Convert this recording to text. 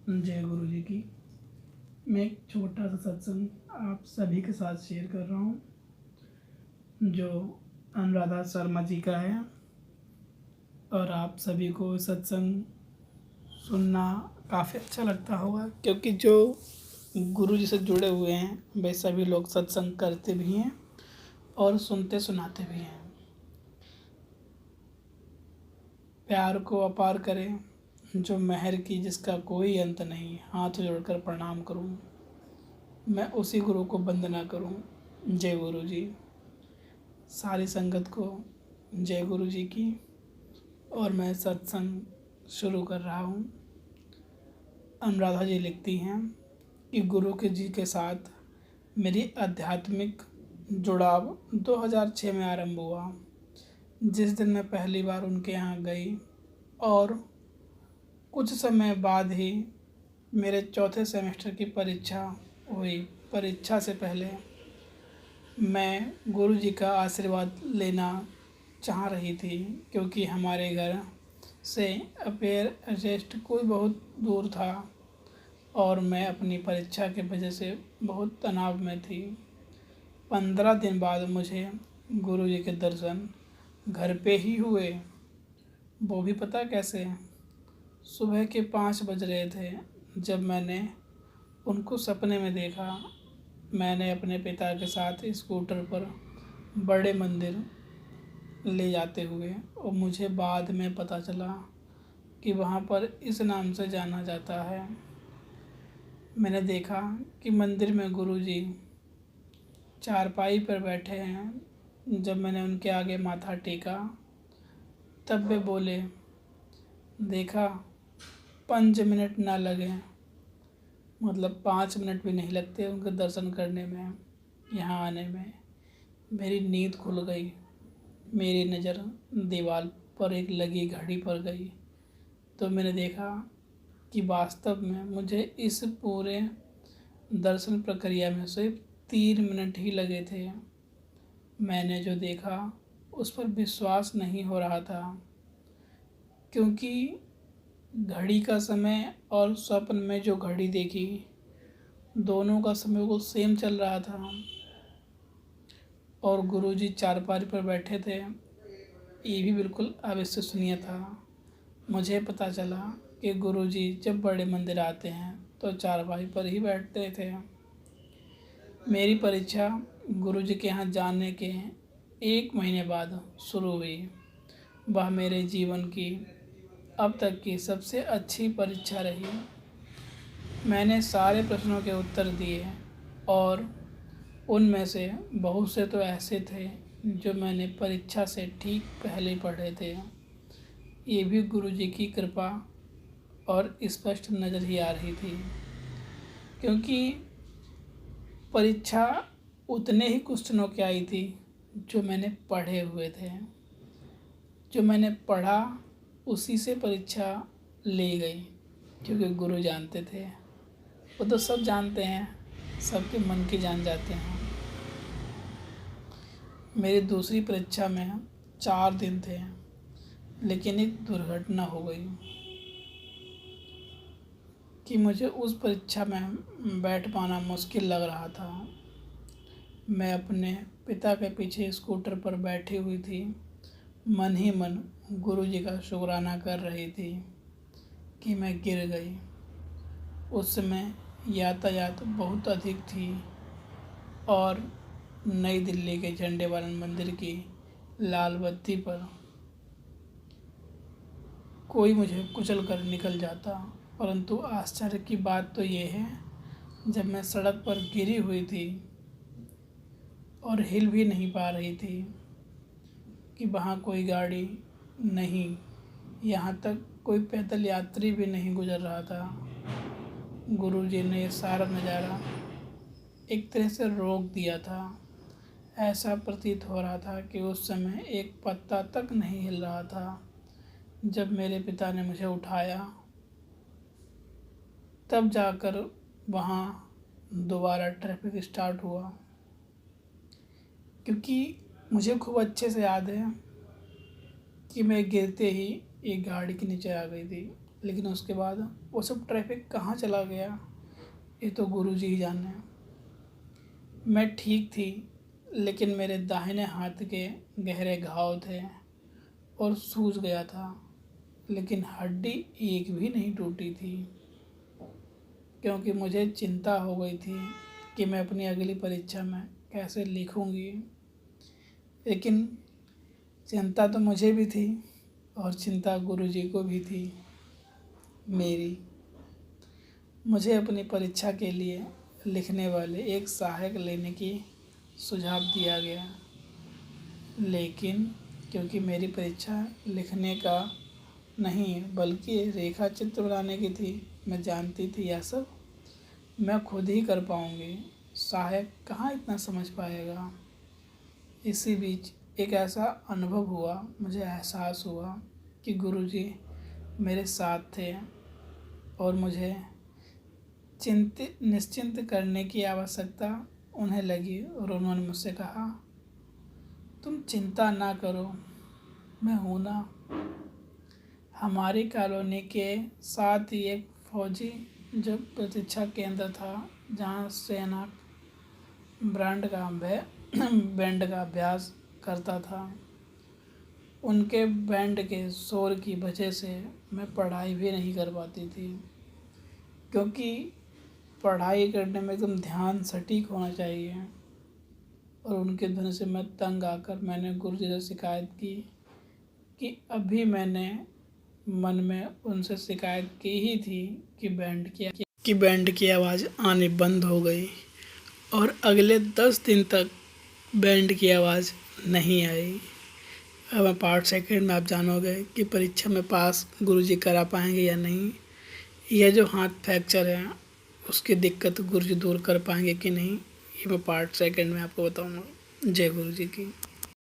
जय गुरु जी की। मैं एक छोटा सा सत्संग आप सभी के साथ शेयर कर रहा हूँ, जो अनुराधा शर्मा जी का है। और आप सभी को सत्संग सुनना काफ़ी अच्छा लगता होगा, क्योंकि जो गुरु जी से जुड़े हुए हैं वे सभी लोग सत्संग करते भी हैं और सुनते सुनाते भी हैं। प्यार को अपार करें जो मेहर की जिसका कोई अंत नहीं, हाथ जोड़कर प्रणाम करूं, मैं उसी गुरु को वंदना करूं। जय गुरु जी। सारी संगत को जय गुरु जी की। और मैं सत्संग शुरू कर रहा हूँ। अनुराधा जी लिखती हैं कि गुरु के जी के साथ मेरी आध्यात्मिक जुड़ाव 2006 में आरंभ हुआ, जिस दिन मैं पहली बार उनके यहाँ गई। और कुछ समय बाद ही मेरे चौथे सेमेस्टर की परीक्षा हुई। परीक्षा से पहले मैं गुरु जी का आशीर्वाद लेना चाह रही थी, क्योंकि हमारे घर से अपेयर अरेस्ट कोई बहुत दूर था और मैं अपनी परीक्षा के वजह से बहुत तनाव में थी। 15 दिन बाद मुझे गुरु जी के दर्शन घर पे ही हुए। वो भी पता कैसे? सुबह के 5 बज रहे थे जब मैंने उनको सपने में देखा। मैंने अपने पिता के साथ स्कूटर पर बड़े मंदिर ले जाते हुए, और मुझे बाद में पता चला कि वहाँ पर इस नाम से जाना जाता है। मैंने देखा कि मंदिर में गुरुजी चारपाई पर बैठे हैं। जब मैंने उनके आगे माथा टेका तब वे बोले, देखा 5 मिनट ना लगे, मतलब 5 मिनट भी नहीं लगते उनके दर्शन करने में, यहाँ आने में। मेरी नींद खुल गई। मेरी नज़र दीवार पर एक लगी घड़ी पर गई, तो मैंने देखा कि वास्तव में मुझे इस पूरे दर्शन प्रक्रिया में सिर्फ 3 मिनट ही लगे थे। मैंने जो देखा उस पर विश्वास नहीं हो रहा था, क्योंकि घड़ी का समय और स्वप्न में जो घड़ी देखी, दोनों का समय बिल्कुल सेम चल रहा था। और गुरुजी चारपाई पर बैठे थे, ये भी बिल्कुल अविश्वसनीय था। मुझे पता चला कि गुरुजी जब बड़े मंदिर आते हैं तो चारपाई पर ही बैठते थे। मेरी परीक्षा गुरुजी के यहाँ जाने के 1 महीने बाद शुरू हुई। वह मेरे जीवन की अब तक की सबसे अच्छी परीक्षा रही। मैंने सारे प्रश्नों के उत्तर दिए, और उनमें से बहुत से तो ऐसे थे जो मैंने परीक्षा से ठीक पहले पढ़े थे। ये भी गुरुजी की कृपा और स्पष्ट नज़र ही आ रही थी, क्योंकि परीक्षा उतने ही क्वेश्चनों की आई थी जो मैंने पढ़े हुए थे। जो मैंने पढ़ा उसी से परीक्षा ली गई, क्योंकि गुरु जानते थे। वो तो सब जानते हैं, सबके मन की जान जाते हैं। मेरी दूसरी परीक्षा में 4 दिन थे, लेकिन एक दुर्घटना हो गई कि मुझे उस परीक्षा में बैठ पाना मुश्किल लग रहा था। मैं अपने पिता के पीछे स्कूटर पर बैठी हुई थी, मन ही मन गुरुजी का शुक्राना कर रही थी कि मैं गिर गई। उस समय यातायात बहुत अधिक थी, और नई दिल्ली के झंडे वालन मंदिर की लाल बत्ती पर कोई मुझे कुचल कर निकल जाता। परंतु आश्चर्य की बात तो ये है, जब मैं सड़क पर गिरी हुई थी और हिल भी नहीं पा रही थी, कि वहाँ कोई गाड़ी नहीं, यहाँ तक कोई पैदल यात्री भी नहीं गुजर रहा था। गुरुजी ने ये सारा नज़ारा एक तरह से रोक दिया था। ऐसा प्रतीत हो रहा था कि उस समय एक पत्ता तक नहीं हिल रहा था। जब मेरे पिता ने मुझे उठाया, तब जाकर वहाँ दोबारा ट्रैफिक स्टार्ट हुआ। क्योंकि मुझे खूब अच्छे से याद है कि मैं गिरते ही एक गाड़ी के नीचे आ गई थी, लेकिन उसके बाद वो सब ट्रैफिक कहाँ चला गया ये तो गुरुजी ही जाने। मैं ठीक थी, लेकिन मेरे दाहिने हाथ के गहरे घाव थे और सूज गया था, लेकिन हड्डी एक भी नहीं टूटी थी, क्योंकि मुझे चिंता हो गई थी कि मैं अपनी अगली परीक्षा में कैसे लिखूंगी। लेकिन चिंता तो मुझे भी थी और चिंता गुरुजी को भी थी मेरी। मुझे अपनी परीक्षा के लिए लिखने वाले एक सहायक लेने की सुझाव दिया गया, लेकिन क्योंकि मेरी परीक्षा लिखने का नहीं बल्कि रेखा चित्र बनाने की थी, मैं जानती थी यह सब मैं खुद ही कर पाऊँगी, सहायक कहाँ इतना समझ पाएगा। इसी बीच एक ऐसा अनुभव हुआ, मुझे एहसास हुआ कि गुरुजी मेरे साथ थे और मुझे निश्चिंत करने की आवश्यकता उन्हें लगी और उन्होंने मुझसे कहा, तुम चिंता ना करो, मैं हूँ ना। हमारी कॉलोनी के साथ ही एक फौजी जो प्रतीक्षा केंद्र था, जहाँ सेना बैंड का अभ्यास करता था, उनके बैंड के शोर की वजह से मैं पढ़ाई भी नहीं कर पाती थी, क्योंकि पढ़ाई करने में एकदम ध्यान सटीक होना चाहिए। और उनके धुन से मैं तंग आकर मैंने गुरुजी से शिकायत की कि अभी मैंने मन में उनसे शिकायत की ही थी कि बैंड की आवाज़ आनी बंद हो गई और अगले 10 दिन तक बैंड की आवाज़ नहीं आई। अब पार्ट सेकंड में आप जानोगे कि परीक्षा में पास गुरुजी करा पाएंगे या नहीं। यह जो हाथ फ्रैक्चर है उसकी दिक्कत गुरुजी दूर कर पाएंगे कि नहीं, ये मैं पार्ट सेकंड में आपको बताऊंगा। जय गुरुजी की।